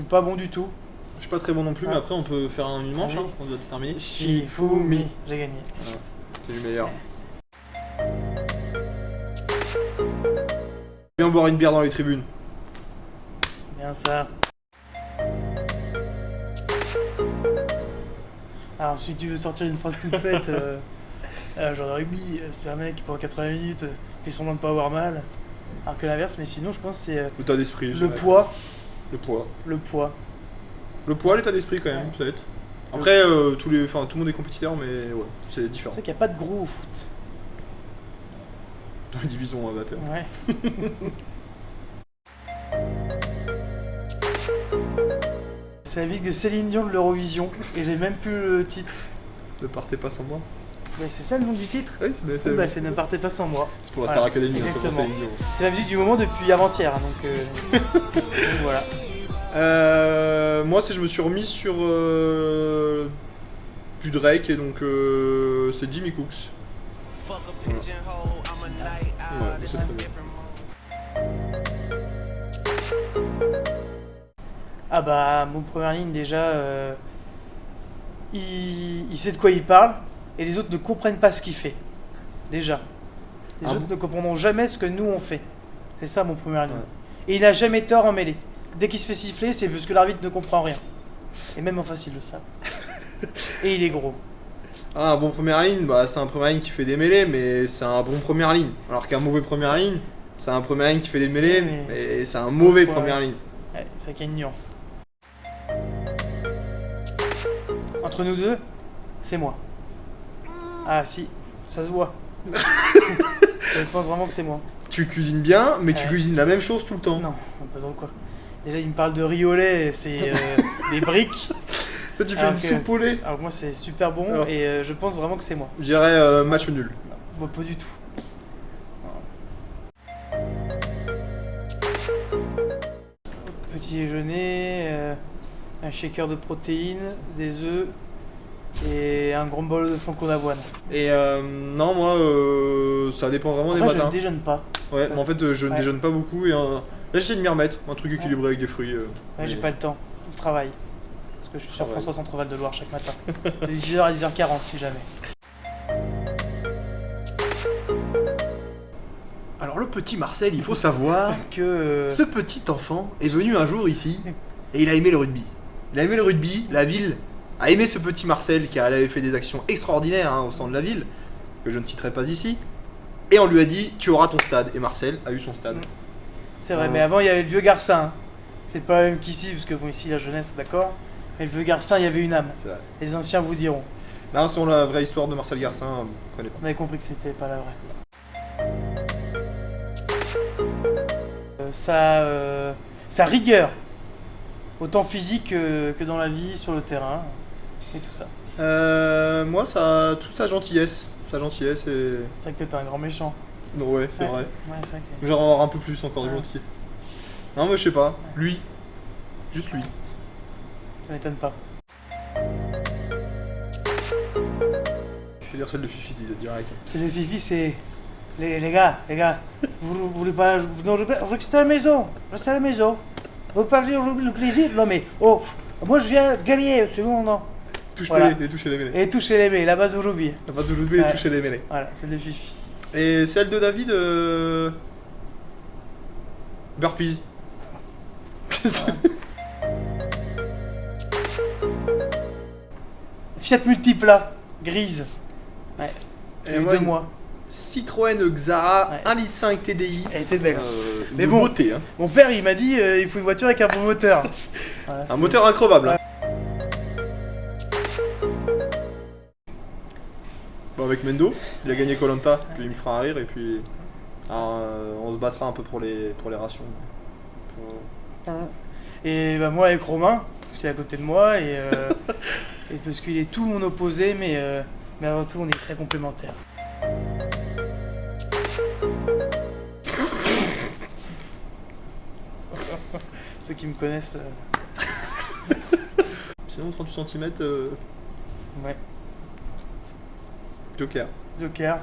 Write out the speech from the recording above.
suis pas bon du tout. Je suis pas très bon non plus, mais après on peut faire une manche, Oui. on doit terminer. Shifumi. J'ai gagné. Voilà. C'est du meilleur. Viens boire une bière dans les tribunes. Bien ça. Alors ensuite tu veux sortir une phrase toute faite. Un joueur de rugby, c'est un mec qui pendant 80 minutes fait semblant de pas avoir mal. Alors que l'inverse, mais sinon je pense que c'est L'état d'esprit. le poids. Le poids. Le poids. Le poids, l'état d'esprit quand même, peut-être. Après, tout le monde est compétiteur, mais ouais, c'est différent. C'est vrai qu'il n'y a pas de gros au foot. Dans les divisions amateurs. Ouais. C'est la musique de Céline Dion de l'Eurovision et j'ai même plus le titre. Ne partez pas sans moi. Mais c'est ça le nom du titre? Oui, C'est Ne partez pas sans moi. c'est pour la Star Academy, exactement. Céline Dion. C'est la musique du moment depuis avant-hier, donc voilà. Moi, je me suis remis sur du Drake et donc c'est Jimmy Cooks. Voilà. Ouais, c'est très bien. Ah bah, mon première ligne déjà, il sait de quoi il parle et les autres ne comprennent pas ce qu'il fait. Déjà. Les autres ne comprendront jamais ce que nous on fait. C'est ça mon première ligne. Ouais. Et il n'a jamais tort en mêlée. Dès qu'il se fait siffler, c'est parce que l'arbitre ne comprend rien. Et même en face, ils le savent. Et il est gros. Ah, un bon première ligne, bah, c'est un première ligne qui fait des mêlées, mais c'est un bon première ligne. Alors qu'un mauvais première ligne, c'est un première ligne qui fait des mêlées, mais c'est un mauvais première ligne. Ouais, c'est qu'il y a une nuance. Entre nous deux, c'est moi. Ah si, ça se voit. Je pense vraiment que c'est moi. Tu cuisines bien, mais tu Ouais. cuisines la même chose tout le temps. Non, pas trop quoi. Déjà, il me parle de riz au lait, c'est des briques. Toi, tu fais Alors une que- soupe au lait. Alors moi, c'est super bon Alors. et je pense vraiment que c'est moi. Je dirais match nul. Non, moi, pas du tout. Petit déjeuner, un shaker de protéines, des œufs et un grand bol de flocons d'avoine. Et non, moi, ça dépend vraiment des Après, je matins. ne déjeune pas. Ouais, mais en fait, je ne Ouais. déjeune pas beaucoup et là, j'essaie de m'y remettre. Un truc équilibré avec des fruits. Ouais, j'ai pas le temps. Je travaille. Parce que je suis sur Travail. François Centre-Val de Loire chaque matin. De 10h à 10h40 si jamais. Alors, le petit Marcel, il faut savoir, Que. ce petit enfant est venu un jour ici et il a aimé le rugby. Il a aimé le rugby, la ville a aimé ce petit Marcel car elle avait fait des actions extraordinaires au sein de la ville, que je ne citerai pas ici. Et on lui a dit, tu auras ton stade. Et Marcel a eu son stade. C'est vrai, mais avant il y avait le vieux Garcin. Hein. C'est pas la même qu'ici, parce que bon, ici la jeunesse, d'accord. Mais le vieux Garcin, il y avait une âme. C'est vrai. Les anciens vous diront. Là, sur la vraie histoire de Marcel Garcin, on connaît pas. On avait compris que c'était pas la vraie. Sa rigueur, autant physique que dans la vie, sur le terrain, et tout ça. Moi, toute sa gentillesse. Sa gentillesse et... C'est vrai que t'es un grand méchant. Non, ouais, c'est Ouais. vrai. Ouais, c'est vrai que... Mais j'en avoir un peu plus encore de Ouais. gentil. Non, mais je sais pas. Lui. Juste lui. Ça m'étonne pas. Je vais dire celle de Fifi direct. C'est les Fifi, c'est... Les gars, vous voulez pas... Non, restez à la maison, restez à la maison. Vous parlez aujourd'hui le plaisir? Non mais, oh, moi je viens gagner, c'est bon, non. Touche Voilà. les toucher les mêlées. Et toucher les mains, la base au rugby. La base de rugby, les Ouais. toucher les mêlées. Voilà, c'est les Fifi. Et celle de David, Burpees. Fiat Multipla, grise. Ouais, Et j'ai eu moi, 2 une mois. Citroën Xara Ouais. 1,5 litre TDI. Elle était belle. Mais bon. beauté, hein. Mon père, il m'a dit, il faut une voiture avec un bon moteur. Voilà, c'est Un moteur increvable. Ouais. Hein. Bon, avec Mendo, il a gagné Koh-Lanta, puis il me fera un rire et puis on se battra un peu pour les rations. Et bah, moi avec Romain, parce qu'il est à côté de moi, et parce qu'il est tout mon opposé, mais avant tout, on est très complémentaires. Ceux qui me connaissent, Sinon 38 cm, ouais, Joker. Joker.